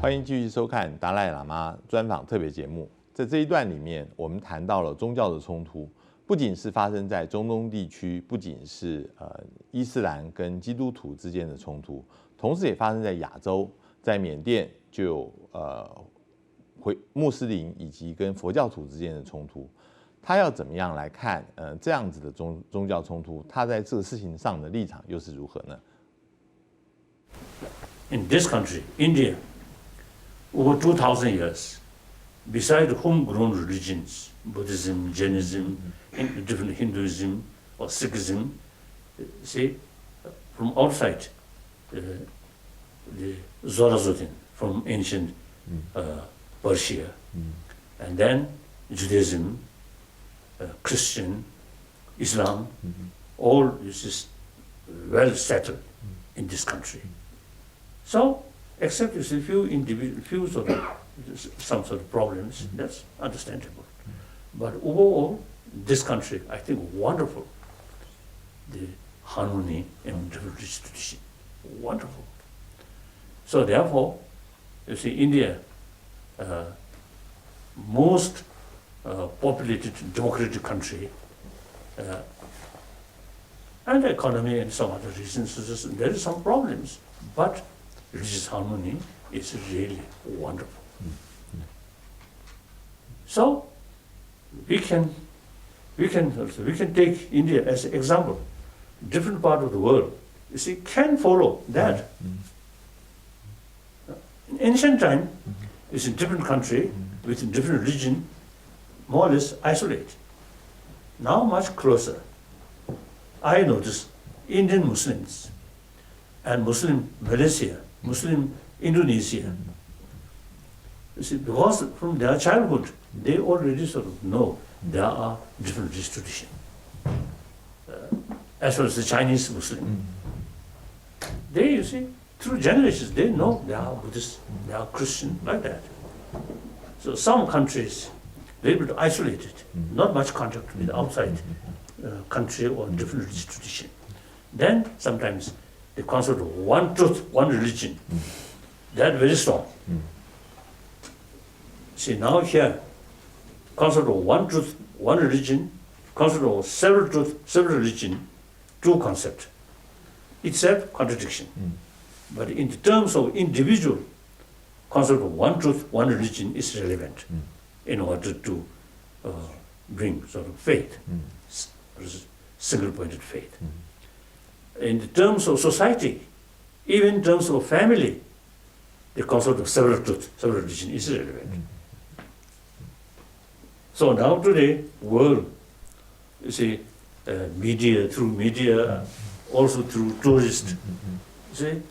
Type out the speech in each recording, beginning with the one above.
欢迎继续收看达赖喇嘛专访特别节目。在这一段里面，我们谈到了宗教的冲突，不仅是发生在中东地区，不仅是伊斯兰跟基督徒之间的冲突，同时也发生在亚洲，在缅甸就有穆斯林以及跟佛教徒之间的冲突。他要怎么样来看这样子的宗教冲突？他在这个事情上的立场又是如何呢？ In this country, India, over 2,000 years, beside homegrown religions, Buddhism, Jainism, different Hinduism or Sikhism, see, from outside, the Zoroastrian from ancient Persia, and then Judaism, Christian, Islam, all this is well settled in this country. So, except you see few sort of some sort of problems, that's understandable. But overall, this country, I think, wonderful. The harmony and distribution, wonderful. So therefore, you see, India, most populated democratic country, and the economy and some other reasons, there is some problems, but religious harmony is really wonderful. So we can take India as an example. Different part of the world, you see, can follow that. In ancient time, it's in different country with different religion, more or less isolated. Now much closer. I notice Indian Muslims and Muslim Malaysia, Muslim Indonesia. You see, because from their childhood, they already sort of know there are different religious traditions. As well as the Chinese Muslim. They, you see, through generations, they know they are Buddhist, they are Christian, like that. So some countries, they're able to isolate it, not much contact with outside country or different religious tradition. Then sometimes the concept of one truth, one religion, that's very strong. See, now here, concept of one truth, one religion, concept of several truth, several religion, two concepts. Itself contradiction. But in the terms of individual, concept of one truth, one religion is relevant in order to bring sort of faith, single-pointed faith. In the terms of society, even in terms of family, the concept of several truth, several religion is relevant. So now today, world, you see, media, through media, also through tourists, see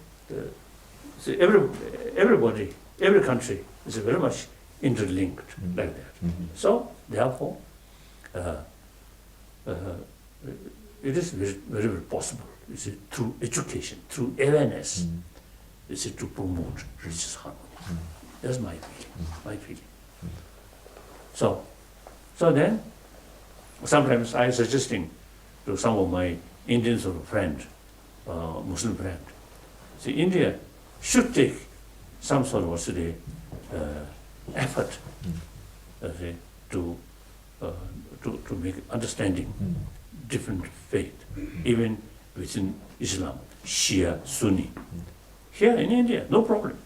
everybody, every country is very much interlinked like that. So therefore, it is very, very, very possible, you see, through education, through awareness, you see, to promote religious harmony. That's my feeling, So then, sometimes I suggesting to some of my Indian sort of friends, Muslim friends, see, India should take some sort of effort to make understanding different faith, even within Islam, Shia, Sunni. Here in India, no problem.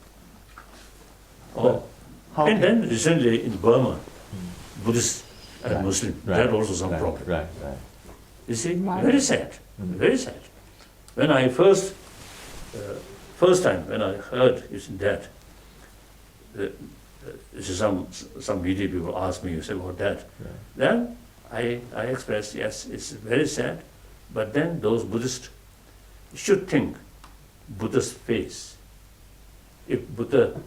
And then recently in Burma, Buddhist and Muslim, that also some problem. Right. You see, very sad, very sad. When I first time when I heard that, some media people asked me about that. Then I expressed, yes, it's very sad, but then those Buddhists should think Buddha's face. If Buddha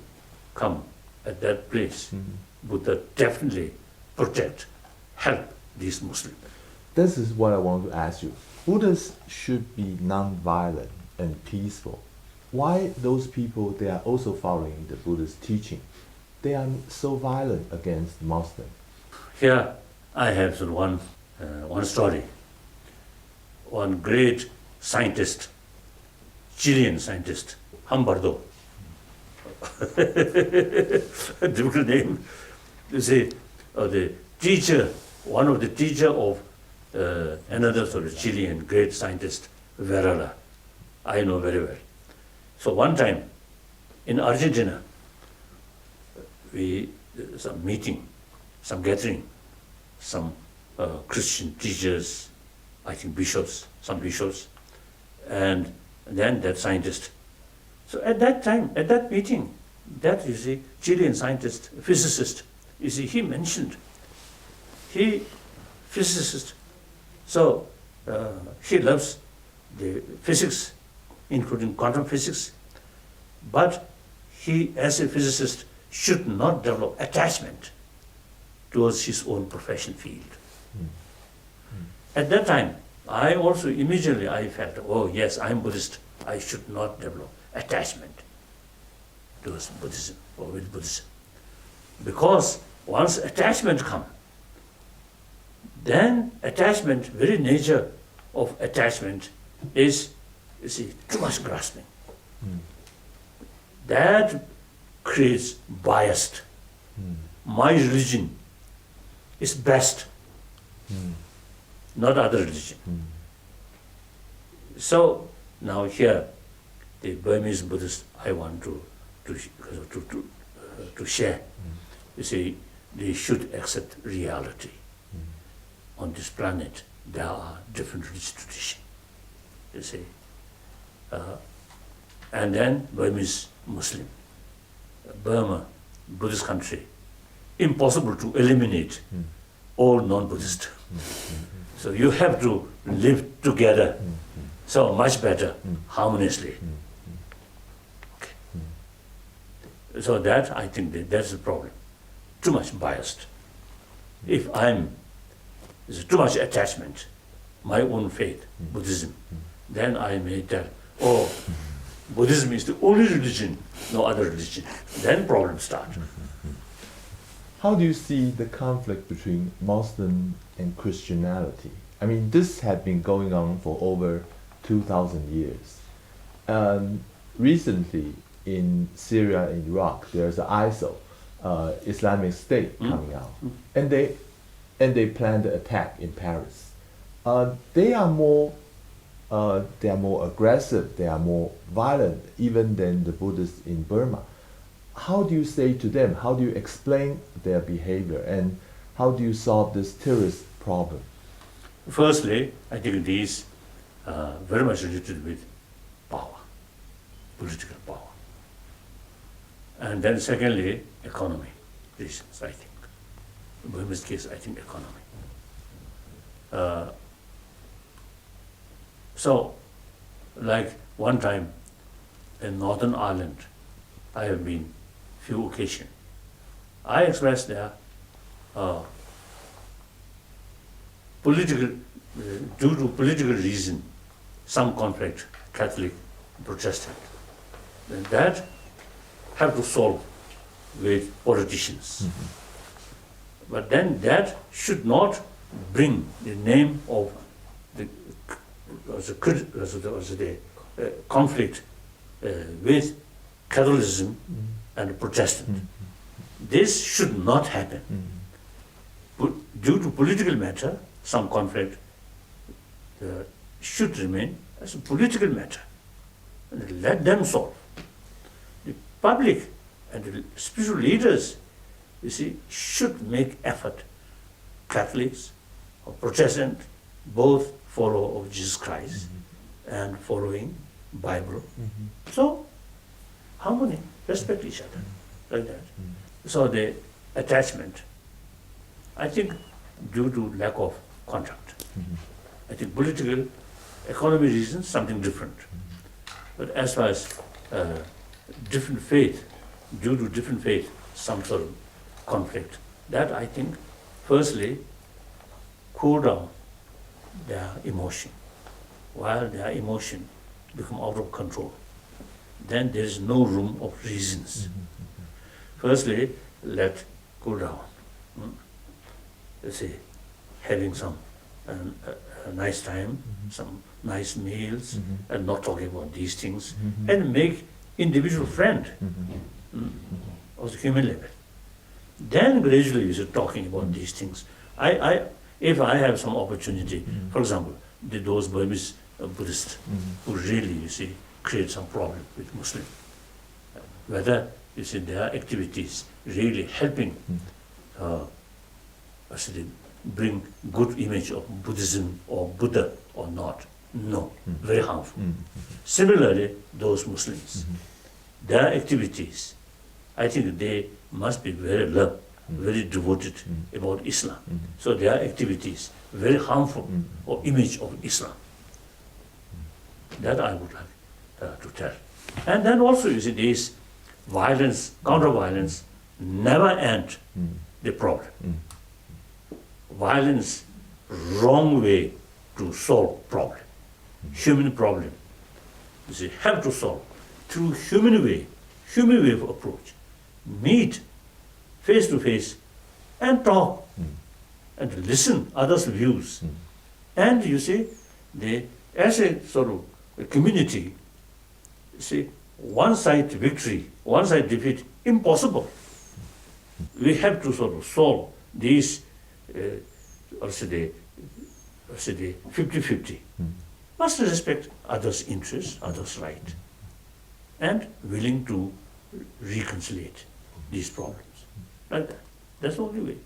come at that place, Buddha definitely protect, help these Muslims. This is what I want to ask you. Buddhists should be non-violent and peaceful. Why those people, they are also following the Buddhist teaching? They are so violent against Muslims. Here I have one story. One great scientist, Chilean scientist, Humberto, a difficult name. You see, the teacher, one of the teacher of another sort of Chilean great scientist, Varela, I know very well. So one time in Argentina, some meeting, some gathering, some Christian teachers, I think bishops, some bishops, and then that scientist. So at that time, at that meeting, that you see, Chilean scientist, physicist, you see, he mentioned, physicist, so he loves the physics, including quantum physics, but he, as a physicist, should not develop attachment towards his own profession field. At that time, I also immediately I felt, oh yes, I'm Buddhist, I should not develop attachment towards Buddhism or with Buddhism. Because once attachment comes, then attachment, very nature of attachment is, you see, too much grasping. That creates biased. My religion is best, not other religion. So now here, the Burmese Buddhists, I want to share. You see, they should accept reality. On this planet, there are different religious traditions. You see, and then Burmese Muslim, Burma, Buddhist country, impossible to eliminate all non-Buddhist. So you have to live together, so much better, harmoniously. Okay. So that, I think that's the problem. Too much biased. If there's too much attachment, my own faith, Buddhism, then I may tell, oh, Buddhism is the only religion, no other religion. Then problems start. How do you see the conflict between Muslim and Christianity? I mean, this had been going on for over 2,000 years. Recently, in Syria and Iraq, there's an ISIL, Islamic State, coming out, and they planned an attack in Paris. They are more aggressive, they are more violent, even than the Buddhists in Burma. How do you say to them? How do you explain their behavior, and how do you solve this terrorist problem? Firstly, I think it is very much related with power, political power. And then secondly, economy reasons, I think. In Burma's case, I think economy. So, like one time in Northern Ireland, I have been few occasions. I expressed there due to political reason, some conflict, Catholic, Protestant, then that have to solve with politicians. But then that should not bring the name of the conflict with Catholicism and Protestant. This should not happen. But due to political matter, some conflict should remain as a political matter. And let them solve. The public and the spiritual leaders, you see, should make effort. Catholics or Protestant, both follower of Jesus Christ and following Bible. So, harmony, respect each other, like that. So the attachment, I think due to lack of contact. I think political, economy reasons, something different. But as far as different faith, due to different faith, some sort of conflict, that I think, firstly, cool down their emotion. While their emotion become out of control, then there is no room of reasons. Firstly, let cool down. Let's say, having some a nice time, some nice meals, and not talking about these things, and make individual friend. of the human level. Then gradually you start talking about these things. If I have some opportunity, for example, those Burmese Buddhists who really, you see, create some problem with Muslim, whether, you see, their activities really helping bring good image of Buddhism or Buddha or not. No, very harmful. Similarly, those Muslims, their activities, I think they must be very loved, very devoted about Islam. So their activities very harmful or image of Islam. That I would like to tell. And then also, you see, this violence, counter-violence, never end the problem. Violence, wrong way to solve problem. Human problem, you see, have to solve through human way of approach. Meet face to face and talk and listen others' views. And you see, as a sort of a community, you see, one side victory, one side defeat, impossible. We have to sort of solve these, also the 50-50. Must respect others' interests, others' right, and willing to reconcile these problems. Like that. That's the only way.